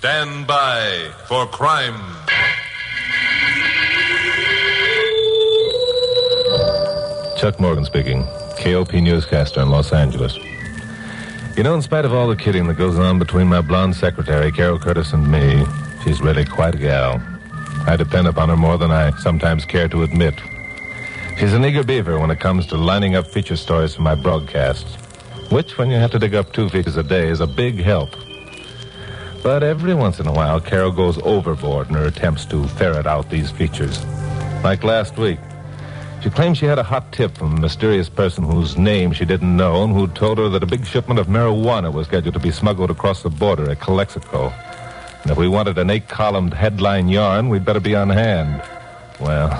Stand by for crime. Chuck Morgan speaking, KOP newscaster in Los Angeles. You know, in spite of all the kidding that goes on between my blonde secretary, Carol Curtis, and me, she's really quite a gal. I depend upon her more than I sometimes care to admit. She's an eager beaver when it comes to lining up feature stories for my broadcasts, which, when you have to dig up 2 features a day, is a big help. But every once in a while, Carol goes overboard in her attempts to ferret out these features. Like last week, she claimed she had a hot tip from a mysterious person whose name she didn't know and who told her that a big shipment of marijuana was scheduled to be smuggled across the border at Calexico. And if we wanted an 8-columned headline yarn, we'd better be on hand. Well,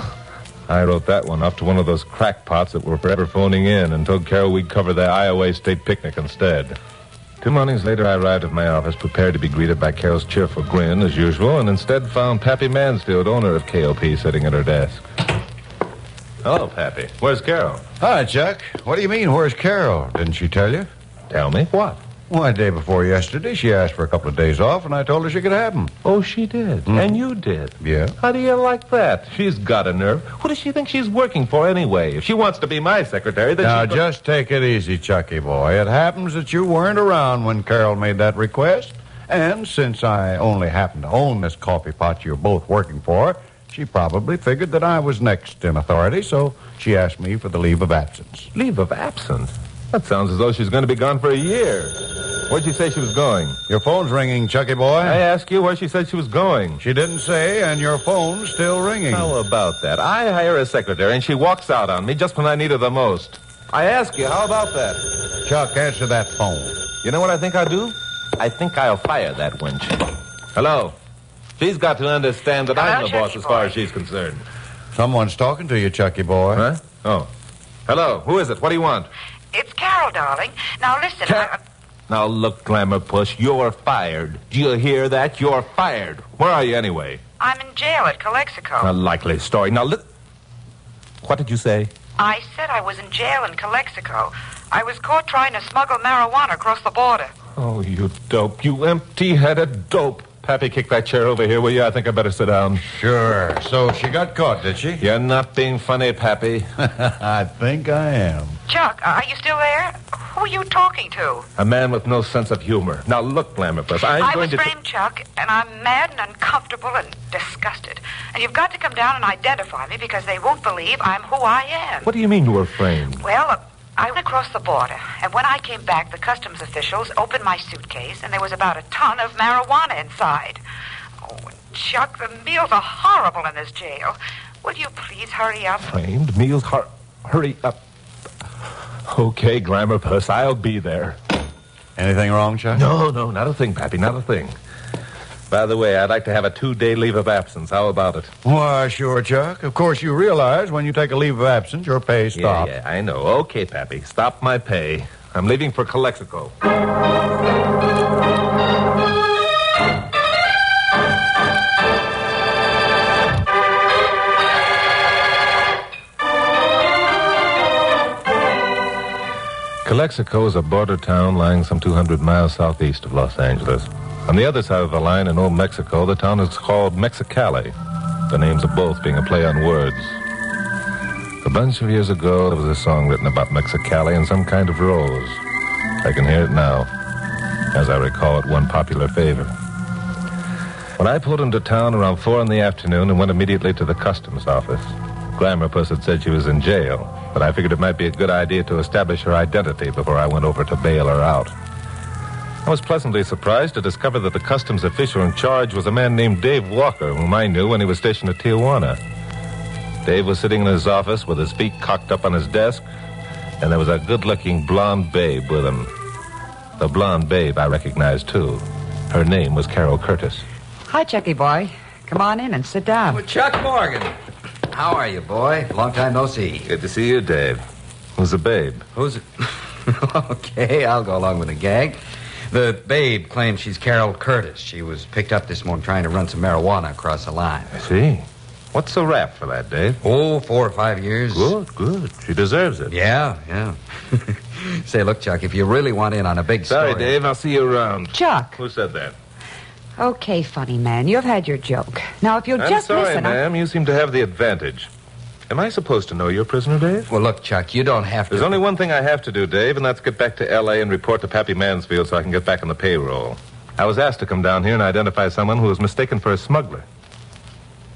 I wrote that one off to one of those crackpots that were forever phoning in and told Carol we'd cover the Iowa State picnic instead. 2 mornings later, I arrived at my office prepared to be greeted by Carol's cheerful grin, as usual, and instead found Pappy Mansfield, owner of KOP, sitting at her desk. Hello, Pappy. Where's Carol? Hi, Chuck. What do you mean, where's Carol? Didn't she tell you? Tell me. What? Well, the day before yesterday, she asked for a couple of days off, and I told her she could have them. Oh, she did? And you did? Yeah. How do you like that? She's got a nerve. Who does she think she's working for anyway? If she wants to be my secretary, then Now, just take it easy, Chucky boy. It happens that you weren't around when Carol made that request. And since I only happen to own this coffee pot you're both working for, she probably figured that I was next in authority, so she asked me for the leave of absence. Leave of absence? That sounds as though she's going to be gone for a year. Where'd she say she was going? Your phone's ringing, Chucky boy. I asked you where she said she was going. She didn't say, and your phone's still ringing. How about that? I hire a secretary, and she walks out on me just when I need her the most. I ask you, how about that? Chuck, answer that phone. You know what I think I'll do? I think I'll fire that wench. Hello? She's got to understand that I'm the boss as far as she's concerned. Someone's talking to you, Chucky boy. Huh? Oh. Hello, who is it? What do you want? It's Carol, darling. Now, listen. Now, look, Glamour Puss, you're fired. Do you hear that? You're fired. Where are you anyway? I'm in jail at Calexico. A likely story. Now, what did you say? I said I was in jail in Calexico. I was caught trying to smuggle marijuana across the border. Oh, you dope. You empty-headed dope. Pappy, kick that chair over here, will you? I think I better sit down. Sure. So she got caught, did she? You're not being funny, Pappy. I think I am. Chuck, are you still there? Who are you talking to? A man with no sense of humor. Now, look, Glamour Puss, I was framed, Chuck, and I'm mad and uncomfortable and disgusted. And you've got to come down and identify me because they won't believe I'm who I am. What do you mean you were framed? Well, I went across the border, and when I came back, the customs officials opened my suitcase, and there was about a ton of marijuana inside. Oh, and Chuck, the meals are horrible in this jail. Will you please hurry up? Framed? Meals? Hurry up. Okay, Glamour Puss, I'll be there. Anything wrong, Chuck? No, not a thing, Pappy, not a thing. By the way, I'd like to have a 2-day leave of absence. How about it? Why, sure, Chuck. Of course, you realize when you take a leave of absence, your pay stops. Yeah, I know. Okay, Pappy, stop my pay. I'm leaving for Calexico. Calexico is a border town lying some 200 miles southeast of Los Angeles. On the other side of the line in Old Mexico, the town is called Mexicali, the names of both being a play on words. A bunch of years ago, there was a song written about Mexicali and some kind of rose. I can hear it now. As I recall, it won popular favor. When I pulled into town around 4 in the afternoon and went immediately to the customs office, Glamour Puss had said she was in jail, but I figured it might be a good idea to establish her identity before I went over to bail her out. I was pleasantly surprised to discover that the customs official in charge was a man named Dave Walker, whom I knew when he was stationed at Tijuana. Dave was sitting in his office with his feet cocked up on his desk, and there was a good-looking blonde babe with him. The blonde babe I recognized, too. Her name was Carol Curtis. Hi, Chucky boy. Come on in and sit down. Well, Chuck Morgan. How are you, boy? Long time no see. Good to see you, Dave. Who's the babe? Who's it? Okay, I'll go along with the gag. The babe claims she's Carol Curtis. She was picked up this morning trying to run some marijuana across the line. I see. What's the rap for that, Dave? Oh, 4 or 5 years. Good. She deserves it. Yeah. Say, look, Chuck, if you really want in on a big story... Sorry, Dave. I'll see you around. Chuck. Who said that? Okay, funny man, you've had your joke. Now, if you'll I'm just sorry, listen... ma'am. You seem to have the advantage. Am I supposed to know you're prisoner, Dave? Well, look, Chuck, you don't have to... There's only one thing I have to do, Dave, and that's get back to L.A. and report to Pappy Mansfield so I can get back on the payroll. I was asked to come down here and identify someone who was mistaken for a smuggler.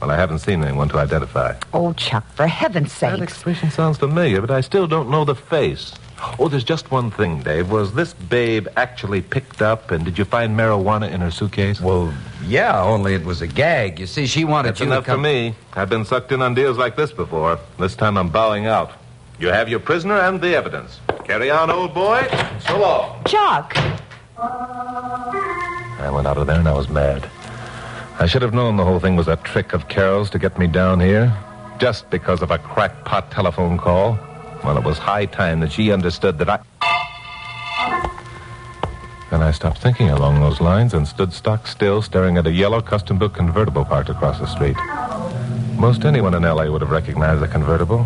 Well, I haven't seen anyone to identify. Oh, Chuck, for heaven's That sakes. expression sounds familiar, but I still don't know the face. Oh, there's just one thing, Dave. Was this babe actually picked up, and did you find marijuana in her suitcase? Well, yeah, only it was a gag. You see, she wanted That's you enough to come... for me. I've been sucked in on deals like this before. This time I'm bowing out. You have your prisoner and the evidence. Carry on, old boy. So long. Chuck! I went out of there and I was mad. I should have known the whole thing was a trick of Carol's to get me down here, just because of a crackpot telephone call. Well, it was high time that she understood that Then I stopped thinking along those lines and stood stock still, staring at a yellow custom-built convertible parked across the street. Most anyone in L.A. would have recognized the convertible.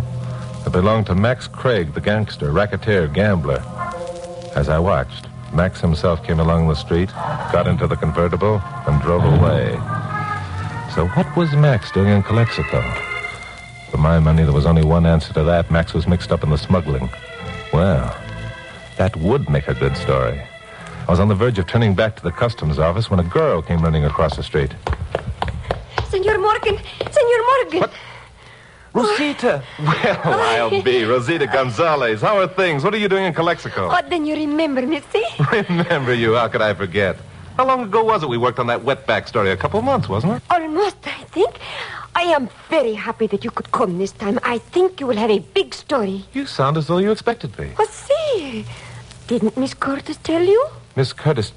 It belonged to Max Craig, the gangster, racketeer, gambler. As I watched, Max himself came along the street, got into the convertible, and drove away. So what was Max doing in Calexico? For my money, there was only one answer to that. Max was mixed up in the smuggling. Well, that would make a good story. I was on the verge of turning back to the customs office when a girl came running across the street. Senor Morgan! Senor Morgan! What? Rosita! Well, I'll be. Rosita Gonzalez. How are things? What are you doing in Calexico? Oh, then you remember me, see? Remember you? How could I forget? How long ago was it we worked on that wetback story? A couple of months, wasn't it? Almost, I think. I am very happy that you could come this time. I think you will have a big story. You sound as though you expected me. Oh, see. Didn't Miss Curtis tell you? Miss Curtis...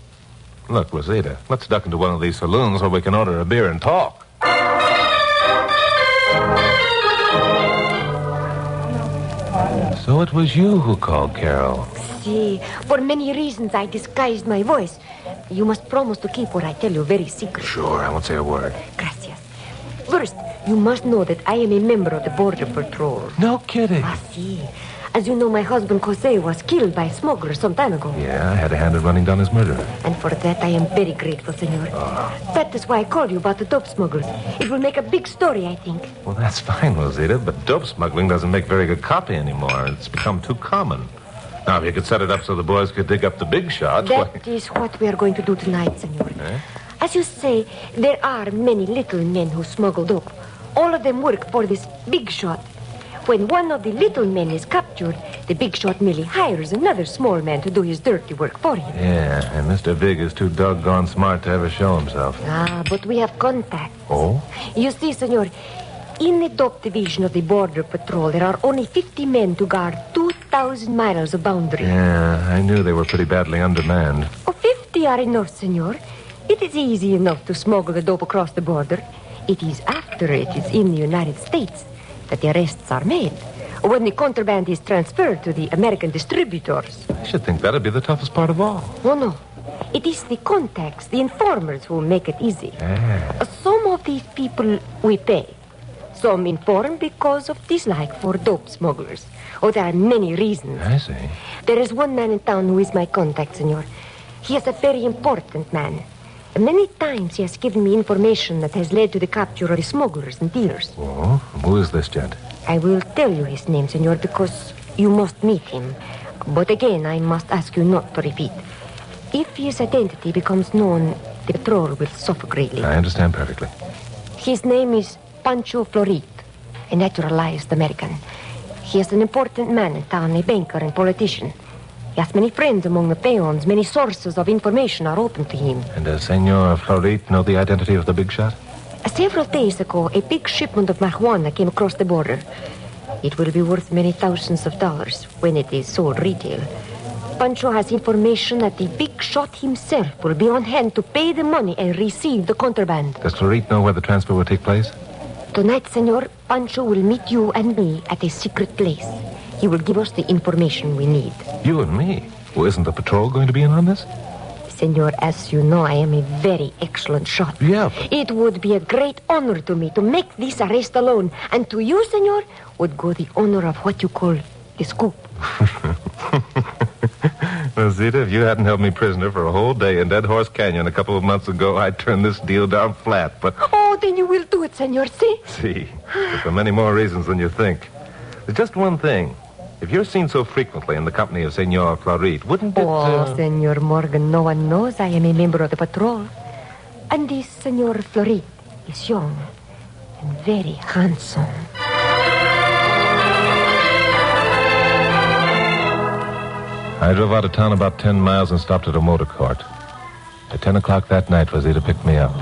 Look, Rosita, let's duck into one of these saloons where we can order a beer and talk. So it was you who called Carol. See, for many reasons I disguised my voice. You must promise to keep what I tell you very secret. Sure, I won't say a word. Gracias. First, you must know that I am a member of the Border Patrol. No kidding. Ah, see. As you know, my husband Jose was killed by a smuggler some time ago. Yeah, I had a hand in running down his murderer. And for that, I am very grateful, senor. That is why I called you about the dope smugglers. It will make a big story, I think. Well, that's fine, Rosita, but dope smuggling doesn't make very good copy anymore. It's become too common. Now, if you could set it up so the boys could dig up the big shots... That is what we are going to do tonight, senor. Eh? As you say, there are many little men who smuggle dope. All of them work for this big shot. When one of the little men is captured, the big shot merely hires another small man to do his dirty work for him. Yeah, and Mr. Big is too doggone smart to ever show himself. Ah, but we have contacts. Oh? You see, senor, in the dope division of the Border Patrol, there are only 50 men to guard 2,000 miles of boundary. Yeah, I knew they were pretty badly undermanned. Oh, 50 are enough, senor. It is easy enough to smuggle the dope across the border. It is after it is in the United States that the arrests are made. When the contraband is transferred to the American distributors. I should think that'd be the toughest part of all. Oh, no. It is the contacts, the informers who make it easy. Ah. Some of these people we pay. Some inform because of dislike for dope smugglers. Oh, there are many reasons. I see. There is one man in town who is my contact, senor. He is a very important man. Many times he has given me information that has led to the capture of the smugglers and dealers. Oh, who is this gent? I will tell you his name, senor, because you must meet him. But again, I must ask you not to repeat. If his identity becomes known, the patrol will suffer greatly. I understand perfectly. His name is Pancho Florit, a naturalized American. He is an important man in town, a banker and politician. He has many friends among the peons. Many sources of information are open to him. And does Senor Florit know the identity of the big shot? Several days ago, a big shipment of marijuana came across the border. It will be worth many thousands of dollars when it is sold retail. Pancho has information that the big shot himself will be on hand to pay the money and receive the contraband. Does Florit know where the transfer will take place? Tonight, senor, Pancho will meet you and me at a secret place. He will give us the information we need. You and me? Well, isn't the patrol going to be in on this? Senor, as you know, I am a very excellent shot. Yeah, but... It would be a great honor to me to make this arrest alone. And to you, senor, would go the honor of what you call the scoop. Rosita, if you hadn't held me prisoner for a whole day in Dead Horse Canyon a couple of months ago, I'd turn this deal down flat, but... Oh, then you will do it, senor, see? See, but for many more reasons than you think. There's just one thing. If you're seen so frequently in the company of Senor Florit, wouldn't it... Senor Morgan, no one knows I am a member of the patrol. And this Senor Florit is young and very handsome. I drove out of town about 10 miles and stopped at a motor court. At 10 o'clock that night, Rosita picked me up.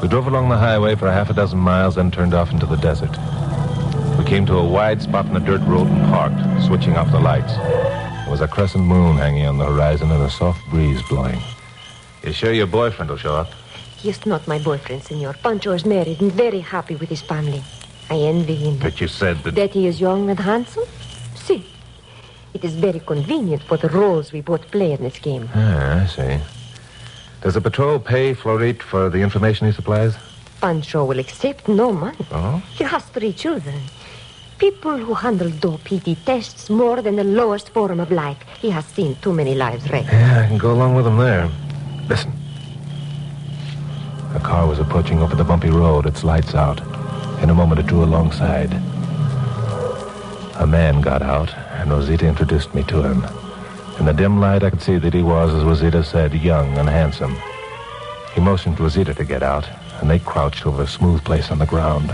We drove along the highway for half a dozen miles, then turned off into the desert. We came to a wide spot in a dirt road and parked, switching off the lights. There was a crescent moon hanging on the horizon and a soft breeze blowing. You sure your boyfriend will show up? He is not my boyfriend, senor. Pancho is married and very happy with his family. I envy him. But you said that... That he is young and handsome? See. It is very convenient for the roles we both play in this game. Ah, I see. Does the patrol pay Florit for the information he supplies? Pancho will accept no money. Oh? He has 3 children. People who handle dope, he detests more than the lowest form of life. He has seen too many lives wrecked. Yeah, I can go along with him there. Listen. A car was approaching over the bumpy road, its lights out. In a moment, it drew alongside. A man got out, and Rosita introduced me to him. In the dim light, I could see that he was, as Rosita said, young and handsome. He motioned Rosita to get out, and they crouched over a smooth place on the ground.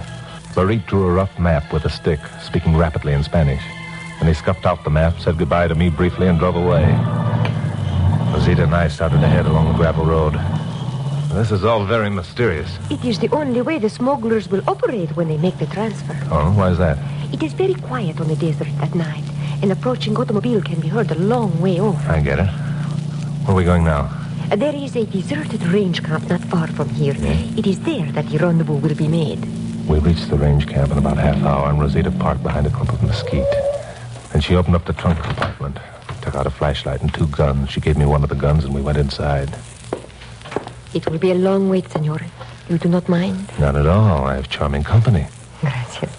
Florit drew a rough map with a stick, speaking rapidly in Spanish. Then he scuffed out the map, said goodbye to me briefly, and drove away. Rosita and I started ahead along the gravel road. This is all very mysterious. It is the only way the smugglers will operate when they make the transfer. Oh, why is that? It is very quiet on the desert at night. An approaching automobile can be heard a long way off. I get it. Where are we going now? There is a deserted range camp not far from here. It is there that the rendezvous will be made. We reached the range camp in about half hour, and Rosita parked behind a clump of mesquite. Then she opened up the trunk compartment, took out a flashlight and 2 guns. She gave me one of the guns, and we went inside. It will be a long wait, senor. You do not mind? Not at all. I have charming company. Gracias.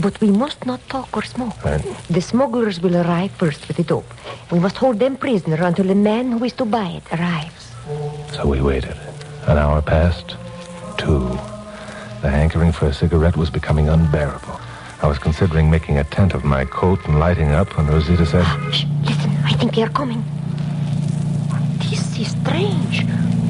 But we must not talk or smoke. Right. The smugglers will arrive first with the dope. We must hold them prisoner until the man who is to buy it arrives. So we waited. An hour passed. 2. The hankering for a cigarette was becoming unbearable. I was considering making a tent of my coat and lighting up when Rosita said... Shh, listen, I think they are coming. This is strange.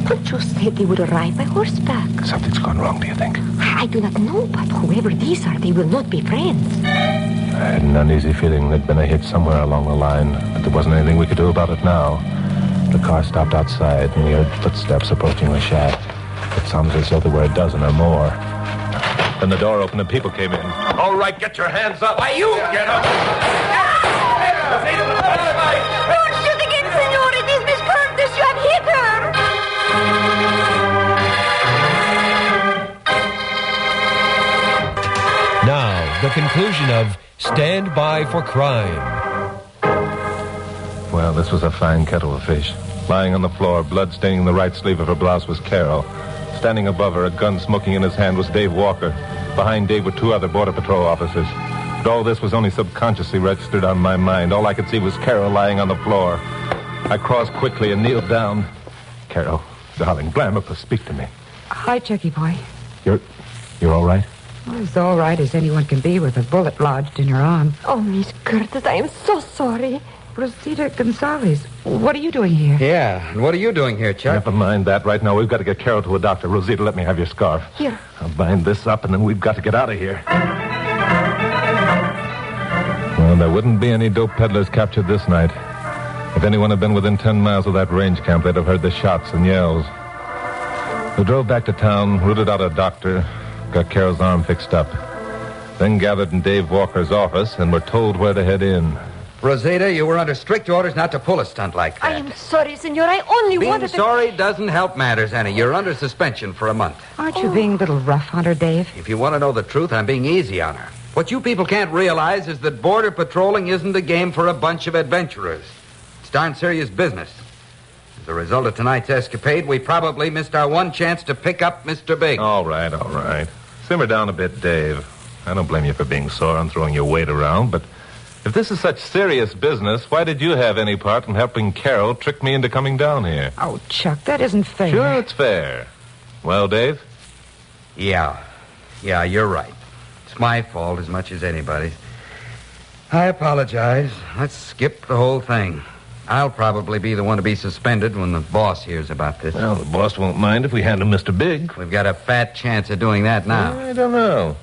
Pancho said they would arrive by horseback. Something's gone wrong, do you think? I do not know, but whoever these are, they will not be friends. I had an uneasy feeling there'd been a hit somewhere along the line, but there wasn't anything we could do about it now. The car stopped outside, and we heard footsteps approaching the shack. It sounded as though there were a dozen or more. Then the door opened and people came in. All right, get your hands up. Why, you... Get up. Don't shoot again, senor. It is Miss Curtis. You have hit her. Now, the conclusion of Stand By for Crime. Well, this was a fine kettle of fish. Lying on the floor, blood staining the right sleeve of her blouse, was Carol. Standing above her, a gun smoking in his hand, was Dave Walker. Behind Dave were 2 other Border Patrol officers. But all this was only subconsciously registered on my mind. All I could see was Carol lying on the floor. I crossed quickly and kneeled down. Carol, darling, climb up to speak to me. Hi, Chucky boy. You're all right? As all right as anyone can be with a bullet lodged in your arm. Oh, Miss Curtis, I am so sorry. Rosita Gonzalez, what are you doing here? Yeah, and what are you doing here, Chuck? Never mind that. Right now, we've got to get Carol to a doctor. Rosita, let me have your scarf. Here. I'll bind this up, and then we've got to get out of here. Well, there wouldn't be any dope peddlers captured this night. If anyone had been within 10 miles of that range camp, they'd have heard the shots and yells. We drove back to town, rooted out a doctor, got Carol's arm fixed up. Then gathered in Dave Walker's office and were told where to head in. Rosita, you were under strict orders not to pull a stunt like that. I am sorry, senor. I only Being wanted to... sorry doesn't help matters, Annie. You're under suspension for a month. Aren't you being a little rough on her, Dave? If you want to know the truth, I'm being easy on her. What you people can't realize is that border patrolling isn't a game for a bunch of adventurers. It's darn serious business. As a result of tonight's escapade, we probably missed our one chance to pick up Mr. Biggs. All right. Simmer down a bit, Dave. I don't blame you for being sore and throwing your weight around, but If this is such serious business, why did you have any part in helping Carol trick me into coming down here? Oh, Chuck, that isn't fair. Sure, it's fair. Well, Dave? Yeah, you're right. It's my fault as much as anybody's. I apologize. Let's skip the whole thing. I'll probably be the one to be suspended when the boss hears about this. Well, the boss won't mind if we hand him Mr. Big. We've got a fat chance of doing that now. I don't know.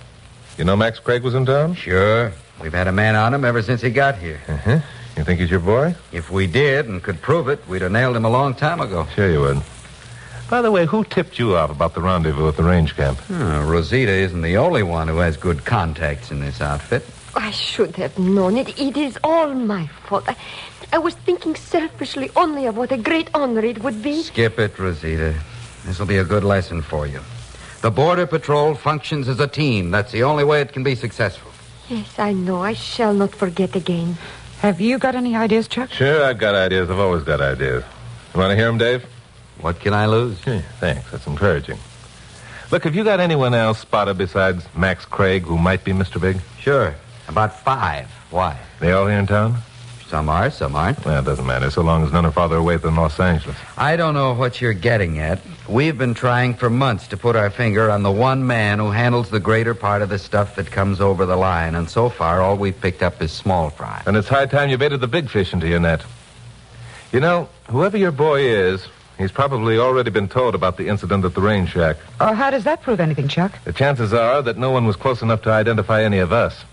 You know Max Craig was in town? Sure. We've had a man on him ever since he got here. Uh-huh. You think he's your boy? If we did and could prove it, we'd have nailed him a long time ago. Sure you would. By the way, who tipped you off about the rendezvous at the range camp? Rosita isn't the only one who has good contacts in this outfit. I should have known it. It is all my fault. I was thinking selfishly only of what a great honor it would be. Skip it, Rosita. This will be a good lesson for you. The Border Patrol functions as a team. That's the only way it can be successful. Yes, I know. I shall not forget again. Have you got any ideas, Chuck? Sure, I've got ideas. I've always got ideas. You want to hear them, Dave? What can I lose? Yeah, thanks. That's encouraging. Look, have you got anyone else spotted besides Max Craig who might be Mr. Big? Sure. About 5. Why? They all here in town? Some are, some aren't. Well, it doesn't matter, so long as none are farther away than Los Angeles. I don't know what you're getting at. We've been trying for months to put our finger on the one man who handles the greater part of the stuff that comes over the line, and so far all we've picked up is small fry. And it's high time you baited the big fish into your net. You know, whoever your boy is, he's probably already been told about the incident at the range shack. Oh, how does that prove anything, Chuck? The chances are that no one was close enough to identify any of us.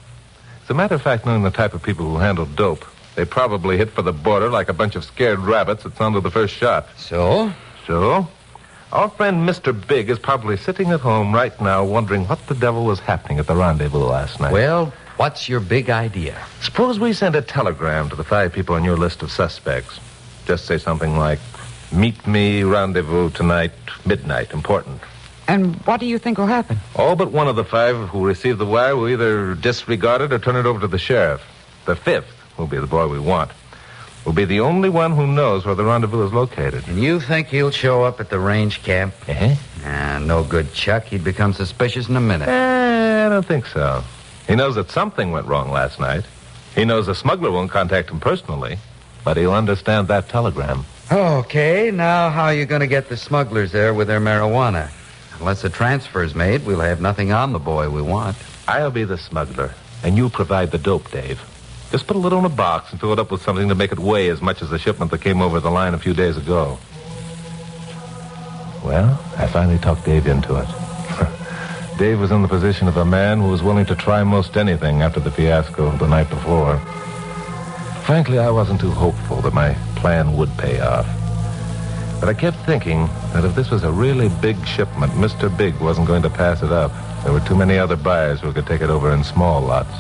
As a matter of fact, knowing the type of people who handle dope, they probably hit for the border like a bunch of scared rabbits at sound of the first shot. So? So, our friend Mr. Big is probably sitting at home right now wondering what the devil was happening at the rendezvous last night. Well, what's your big idea? Suppose we send a telegram to the 5 people on your list of suspects. Just say something like, meet me, rendezvous tonight, midnight, important. And what do you think will happen? All but one of the 5 who receive the wire will either disregard it or turn it over to the sheriff. The 5th will be the boy we want. Will be the only one who knows where the rendezvous is located. And you think he'll show up at the range camp? Uh-huh. No good, Chuck. He'd become suspicious in a minute. I don't think so. He knows that something went wrong last night. He knows the smuggler won't contact him personally, but he'll understand that telegram. Okay, now how are you going to get the smugglers there with their marijuana? Unless a transfer's made, we'll have nothing on the boy we want. I'll be the smuggler, and you provide the dope, Dave. Just put a little in a box and fill it up with something to make it weigh as much as the shipment that came over the line a few days ago. Well, I finally talked Dave into it. Dave was in the position of a man who was willing to try most anything after the fiasco the night before. Frankly, I wasn't too hopeful that my plan would pay off. But I kept thinking that if this was a really big shipment, Mr. Big wasn't going to pass it up. There were too many other buyers who could take it over in small lots.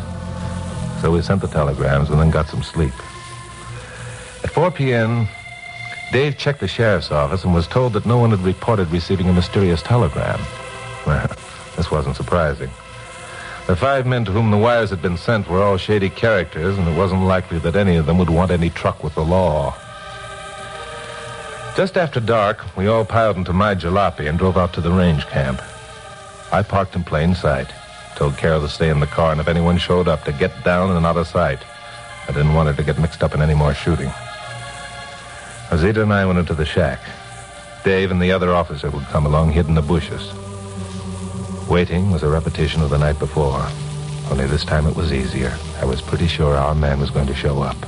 So we sent the telegrams and then got some sleep. At 4 p.m., Dave checked the sheriff's office and was told that no one had reported receiving a mysterious telegram. Well, this wasn't surprising. The 5 men to whom the wires had been sent were all shady characters, and it wasn't likely that any of them would want any truck with the law. Just after dark, we all piled into my jalopy and drove out to the range camp. I parked in plain sight. Told Carol to stay in the car, and if anyone showed up, to get down and out of sight. I didn't want her to get mixed up in any more shooting. Rosita and I went into the shack. Dave and the other officer would come along, hid in the bushes. Waiting was a repetition of the night before. Only this time it was easier. I was pretty sure our man was going to show up.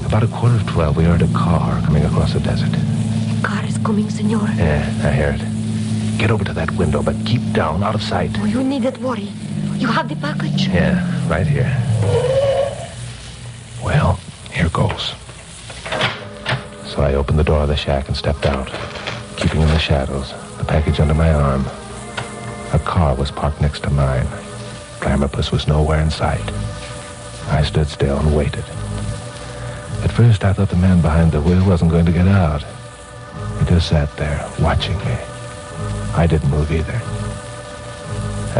About 11:15, we heard a car coming across the desert. The car is coming, senor. Yeah, I hear it. Get over to that window, but keep down, out of sight. Oh, you needn't worry. You have the package? Yeah, right here. Well, here goes. So I opened the door of the shack and stepped out, keeping in the shadows, the package under my arm. A car was parked next to mine. Glamourpuss was nowhere in sight. I stood still and waited. At first, I thought the man behind the wheel wasn't going to get out. He just sat there, watching me. I didn't move either.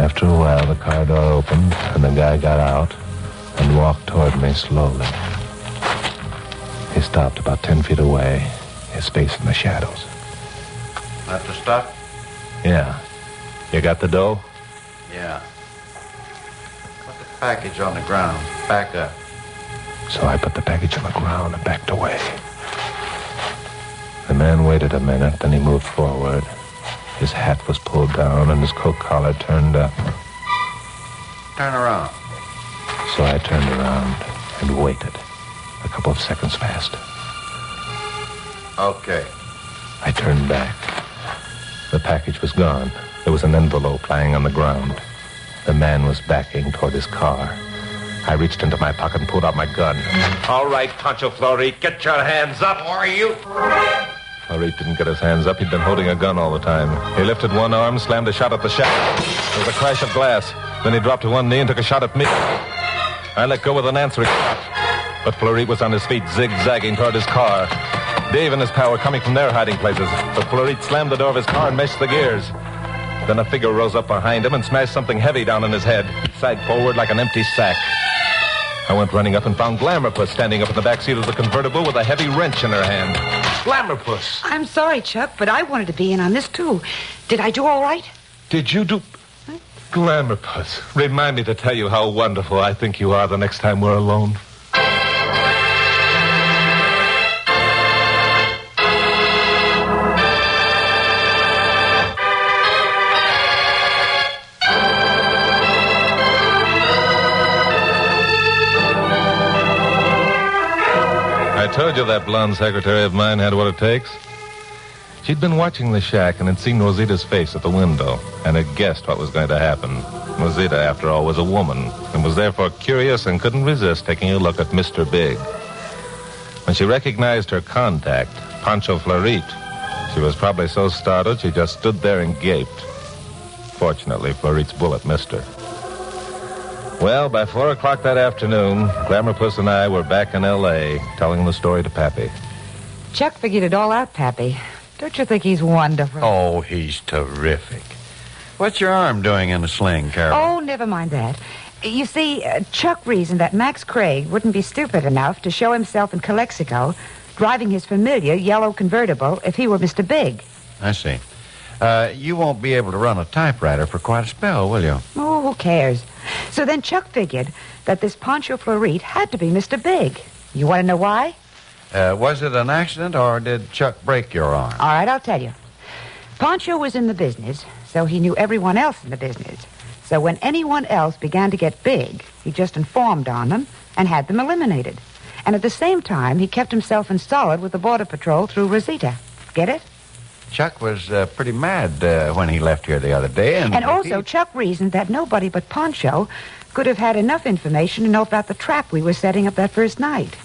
After a while, the car door opened, and the guy got out and walked toward me slowly. He stopped about 10 feet away, his face in the shadows. That's the stuff? Yeah. You got the dough? Yeah. package on the ground. Back up. So I put the package on the ground and backed away. The man waited a minute, then he moved forward. His hat was pulled down and his coat collar turned up. Turn around. So I turned around and waited. A couple of seconds passed. Okay. I turned back. The package was gone. There was an envelope lying on the ground. The man was backing toward his car. I reached into my pocket and pulled out my gun. All right, Pancho Florit, get your hands up. Who are you? Florit didn't get his hands up. He'd been holding a gun all the time. He lifted one arm, slammed a shot at the shack. There was a crash of glass. Then he dropped to one knee and took a shot at me. I let go with an answering shot. But Florit was on his feet, zigzagging toward his car. Dave and his pal were coming from their hiding places. But Florit slammed the door of his car and meshed the gears. Then a figure rose up behind him and smashed something heavy down on his head. He sagged forward like an empty sack. I went running up and found Glamourpuss standing up in the back seat of the convertible with a heavy wrench in her hand. Glamourpuss. I'm sorry, Chuck, but I wanted to be in on this, too. Did I do all right? Did you do... Glamourpuss, remind me to tell you how wonderful I think you are the next time we're alone. I told you that blonde secretary of mine had what it takes. She'd been watching the shack and had seen Rosita's face at the window and had guessed what was going to happen. Rosita, after all, was a woman and was therefore curious and couldn't resist taking a look at Mr. Big. When she recognized her contact, Pancho Florit, she was probably so startled she just stood there and gaped. Fortunately, Florit's bullet missed her. Well, by 4 o'clock that afternoon, Glamourpuss and I were back in L.A. telling the story to Pappy. Chuck figured it all out, Pappy. Don't you think he's wonderful? Oh, he's terrific. What's your arm doing in a sling, Carol? Oh, never mind that. You see, Chuck reasoned that Max Craig wouldn't be stupid enough to show himself in Calexico driving his familiar yellow convertible if he were Mr. Big. I see. You won't be able to run a typewriter for quite a spell, will you? Oh, who cares? So then Chuck figured that this Pancho Florit had to be Mr. Big. You want to know why? Was it an accident, or did Chuck break your arm? All right, I'll tell you. Pancho was in the business, so he knew everyone else in the business. So when anyone else began to get big, he just informed on them and had them eliminated. And at the same time, he kept himself in solid with the Border Patrol through Rosita. Get it? Chuck was pretty mad when he left here the other day. And also, Chuck reasoned that nobody but Pancho could have had enough information to know about the trap we were setting up that first night.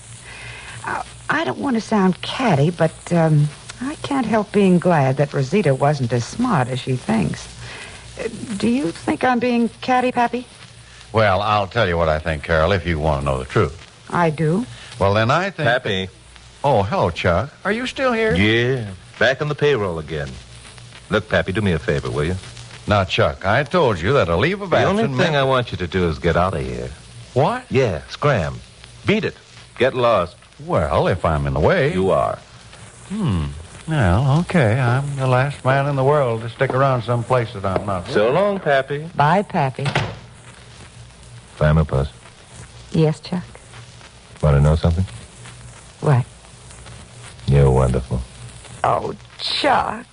I don't want to sound catty, but I can't help being glad that Rosita wasn't as smart as she thinks. Do you think I'm being catty, Pappy? Well, I'll tell you what I think, Carol, if you want to know the truth. I do. Well, then I think... Pappy. Oh, hello, Chuck. Are you still here? Yeah, back on the payroll again. Look, Pappy, do me a favor, will you? Now, Chuck, I told you that a leave of The absence... only thing I want you to do is get out of here. What? Yeah, scram. Beat it. Get lost. Well, if I'm in the way... You are. Well, okay. I'm the last man in the world to stick around some place that I'm not. So long, Pappy. Bye, Pappy. Glamourpuss, Yes, Chuck? want to know something? What? You're wonderful. Oh, Chuck.